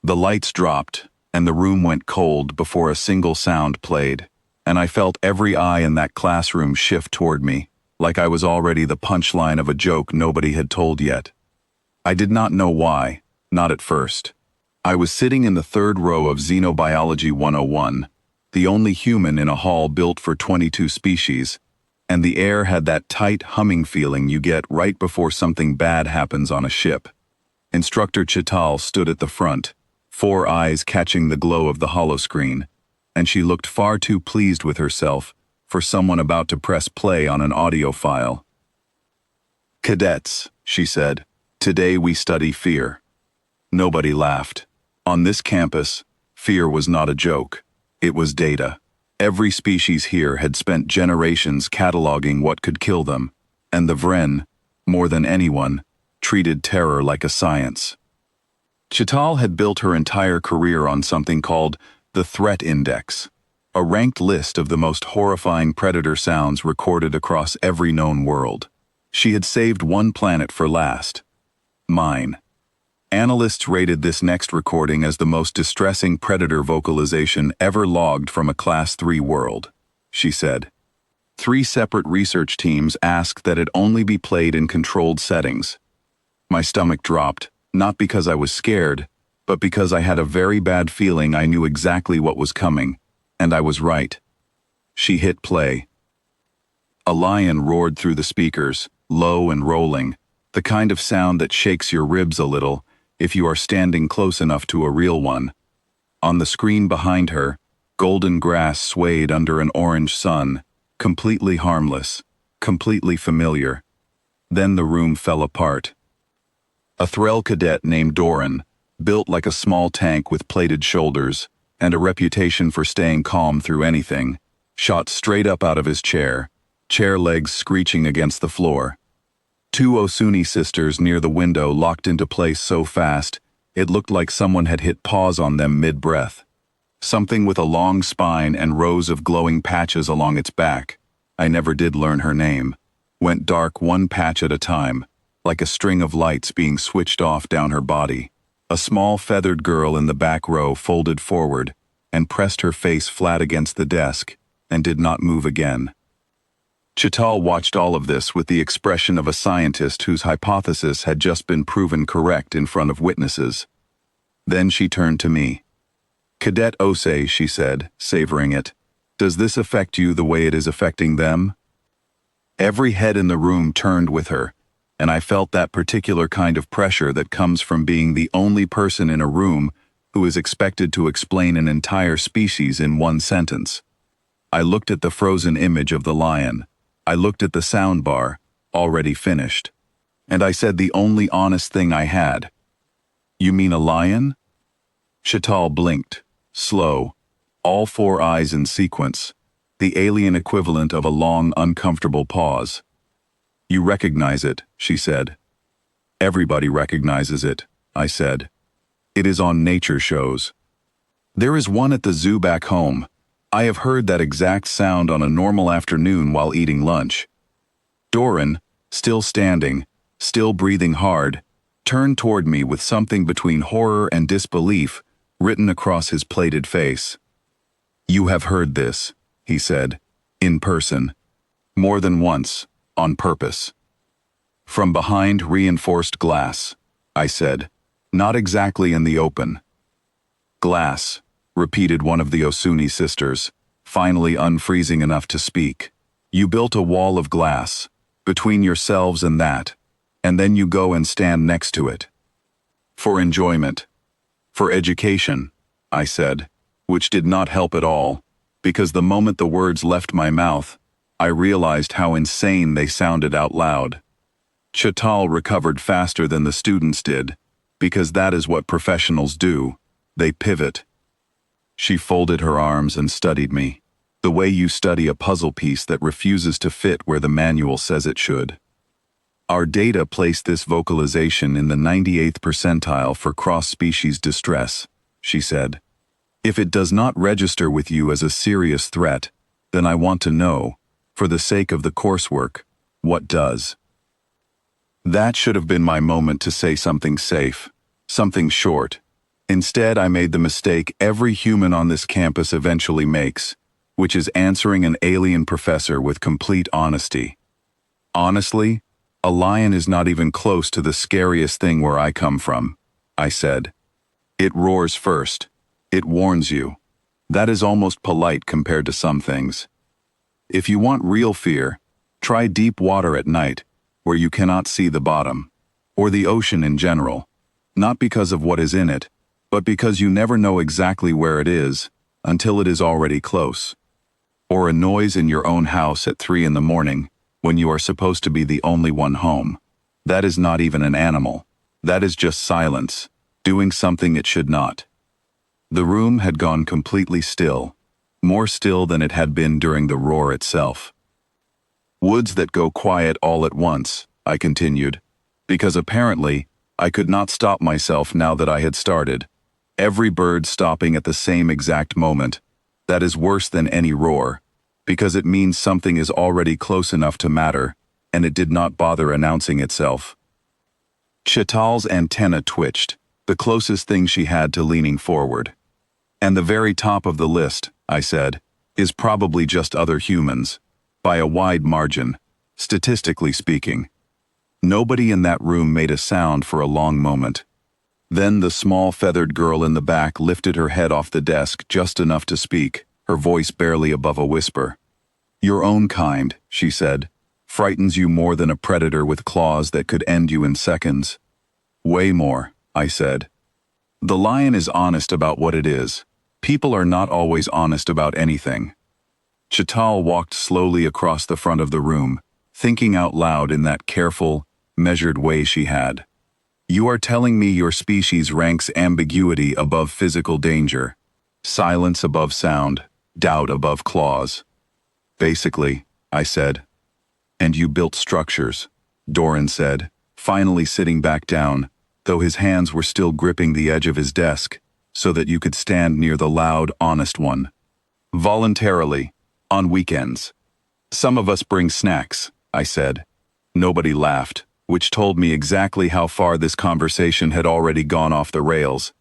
The lights dropped, and the room went cold before a single sound played, and I felt every eye in that classroom shift toward me, like I was already the punchline of a joke nobody had told yet. I did not know why, not at first. I was sitting in the third row of Xenobiology 101, the only human in a hall built for 22 species, and the air had that tight humming feeling you get right before something bad happens on a ship. Instructor Chital stood at the front, 4 eyes catching the glow of the holoscreen, and she looked far too pleased with herself for someone about to press play on an audio file. "Cadets," she said, "today we study fear." Nobody laughed. On this campus, fear was not a joke. It was data. Every species here had spent generations cataloging what could kill them, and the Vren, more than anyone, treated terror like a science. Chital had built her entire career on something called the Threat Index, a ranked list of the most horrifying predator sounds recorded across every known world. She had saved one planet for last. Mine. Analysts rated this next recording as the most distressing predator vocalization ever logged from a Class 3 world, she said. 3 separate research teams asked that it only be played in controlled settings. My stomach dropped, not because I was scared, but because I had a very bad feeling I knew exactly what was coming, and I was right. She hit play. A lion roared through the speakers, low and rolling, the kind of sound that shakes your ribs a little if you are standing close enough to a real one. On the screen behind her, golden grass swayed under an orange sun, completely harmless, completely familiar. Then the room fell apart. A Threll cadet named Doran, built like a small tank with plated shoulders, and a reputation for staying calm through anything, shot straight up out of his chair legs screeching against the floor. 2 Osuni sisters near the window locked into place so fast, it looked like someone had hit pause on them mid-breath. Something with a long spine and rows of glowing patches along its back, I never did learn her name, went dark one patch at a time, like a string of lights being switched off down her body. A small feathered girl in the back row folded forward and pressed her face flat against the desk and did not move again. Chital watched all of this with the expression of a scientist whose hypothesis had just been proven correct in front of witnesses. Then she turned to me. "Cadet Osei," she said, savoring it, "does this affect you the way it is affecting them?" Every head in the room turned with her, and I felt that particular kind of pressure that comes from being the only person in a room who is expected to explain an entire species in one sentence. I looked at the frozen image of the lion. I looked at the sound bar, already finished. And I said the only honest thing I had. "You mean a lion?" Chital blinked, slow, all 4 eyes in sequence, the alien equivalent of a long, uncomfortable pause. "You recognize it," she said. "Everybody recognizes it," I said. "It is on nature shows. There is one at the zoo back home. I have heard that exact sound on a normal afternoon while eating lunch." Doran, still standing, still breathing hard, turned toward me with something between horror and disbelief written across his plated face. "You have heard this," he said, in person, more than once, on purpose. "From behind reinforced glass," I said, "not exactly in the open." "Glass," repeated one of the Osuni sisters, finally unfreezing enough to speak. "You built a wall of glass, between yourselves and that, and then you go and stand next to it. For enjoyment. For education," I said, which did not help at all, because the moment the words left my mouth, I realized how insane they sounded out loud. Chital recovered faster than the students did, because that is what professionals do. They pivot. She folded her arms and studied me, the way you study a puzzle piece that refuses to fit where the manual says it should. "Our data placed this vocalization in the 98th percentile for cross-species distress," she said. "If it does not register with you as a serious threat, then I want to know, for the sake of the coursework, what does." That should have been my moment to say something safe, something short. Instead, I made the mistake every human on this campus eventually makes, which is answering an alien professor with complete honesty. Honestly, a lion is not even close to the scariest thing where I come from, I said. It roars first. It warns you. That is almost polite compared to some things. If you want real fear, try deep water at night, where you cannot see the bottom, or the ocean in general, not because of what is in it, but because you never know exactly where it is until it is already close. Or a noise in your own house at 3 in the morning when you are supposed to be the only one home. That is not even an animal. That is just silence, doing something it should not. The room had gone completely still, more still than it had been during the roar itself. Woods that go quiet all at once, I continued, because apparently I could not stop myself now that I had started. Every bird stopping at the same exact moment. That is worse than any roar, because it means something is already close enough to matter, and it did not bother announcing itself. Chital's antenna twitched, the closest thing she had to leaning forward. And the very top of the list, I said, is probably just other humans, by a wide margin, statistically speaking. Nobody in that room made a sound for a long moment. Then the small feathered girl in the back lifted her head off the desk just enough to speak, her voice barely above a whisper. Your own kind, she said, frightens you more than a predator with claws that could end you in seconds. Way more, I said. The lion is honest about what it is. People are not always honest about anything. Chital walked slowly across the front of the room, thinking out loud in that careful, measured way she had. You are telling me your species ranks ambiguity above physical danger, silence above sound, doubt above claws. Basically, I said. And you built structures, Doran said, finally sitting back down, though his hands were still gripping the edge of his desk, so that you could stand near the loud, honest one. Voluntarily, on weekends. Some of us bring snacks, I said. Nobody laughed, which told me exactly how far this conversation had already gone off the rails,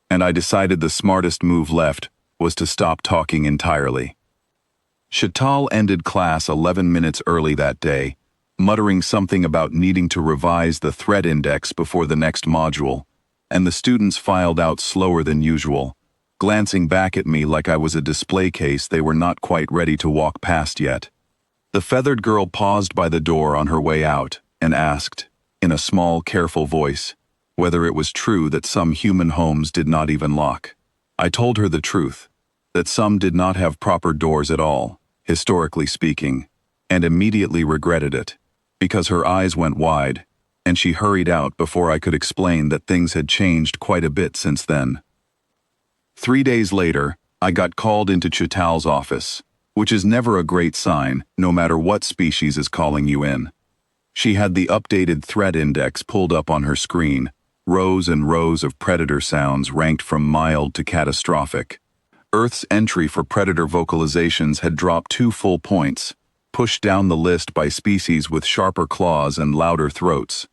and I decided the smartest move left was to stop talking entirely. Chital ended class 11 minutes early that day, muttering something about needing to revise the threat index before the next module, and the students filed out slower than usual, glancing back at me like I was a display case they were not quite ready to walk past yet. The feathered girl paused by the door on her way out and asked, in a small, careful voice, whether it was true that some human homes did not even lock. I told her the truth, that some did not have proper doors at all, historically speaking, and immediately regretted it, because her eyes went wide, and she hurried out before I could explain that things had changed quite a bit since then. 3 days later, I got called into Chital's office, which is never a great sign, no matter what species is calling you in. She had the updated threat index pulled up on her screen, rows and rows of predator sounds ranked from mild to catastrophic. Earth's entry for predator vocalizations had dropped 2 full points, pushed down the list by species with sharper claws and louder throats.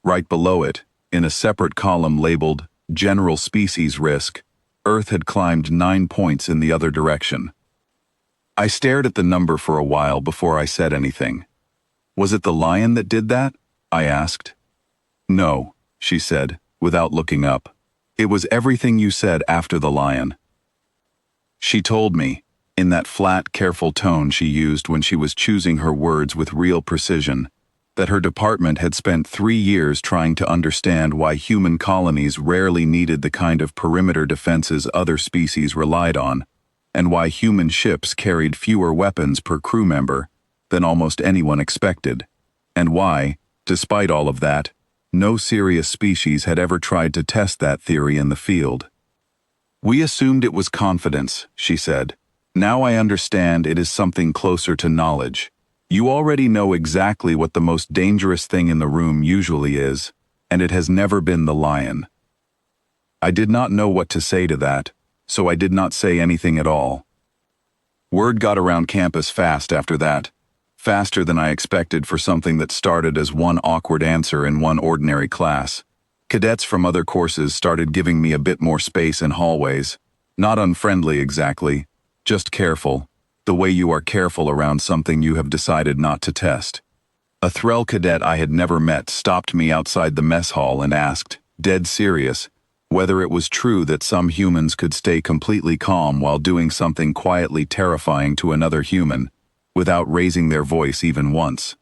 Right below it, in a separate column labeled General Species Risk, Earth had climbed 9 points in the other direction. I stared at the number for a while before I said anything. Was it the lion that did that? I asked. No, she said, without looking up. It was everything you said after the lion. She told me, in that flat, careful tone she used when she was choosing her words with real precision, that her department had spent 3 years trying to understand why human colonies rarely needed the kind of perimeter defenses other species relied on, and why human ships carried fewer weapons per crew member than almost anyone expected, and why, despite all of that, no serious species had ever tried to test that theory in the field. We assumed it was confidence, she said. Now I understand it is something closer to knowledge. You already know exactly what the most dangerous thing in the room usually is, and it has never been the lion. I did not know what to say to that, so I did not say anything at all. Word got around campus fast after that, faster than I expected for something that started as one awkward answer in one ordinary class. Cadets from other courses started giving me a bit more space in hallways. Not unfriendly exactly, just careful, the way you are careful around something you have decided not to test. A Threll cadet I had never met stopped me outside the mess hall and asked, dead serious, whether it was true that some humans could stay completely calm while doing something quietly terrifying to another human, without raising their voice even once.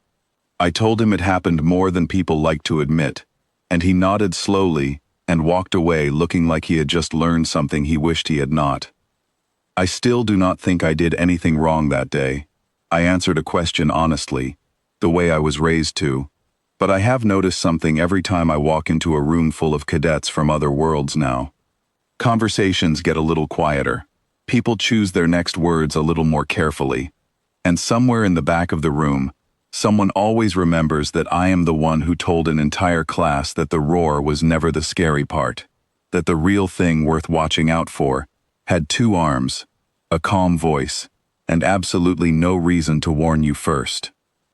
I told him it happened more than people like to admit, and he nodded slowly and walked away looking like he had just learned something he wished he had not. I still do not think I did anything wrong that day. I answered a question honestly, the way I was raised to, but I have noticed something every time I walk into a room full of cadets from other worlds now. Conversations get a little quieter. People choose their next words a little more carefully. And somewhere in the back of the room, someone always remembers that I am the one who told an entire class that the roar was never the scary part, that the real thing worth watching out for had two arms, a calm voice, and absolutely no reason to warn you first.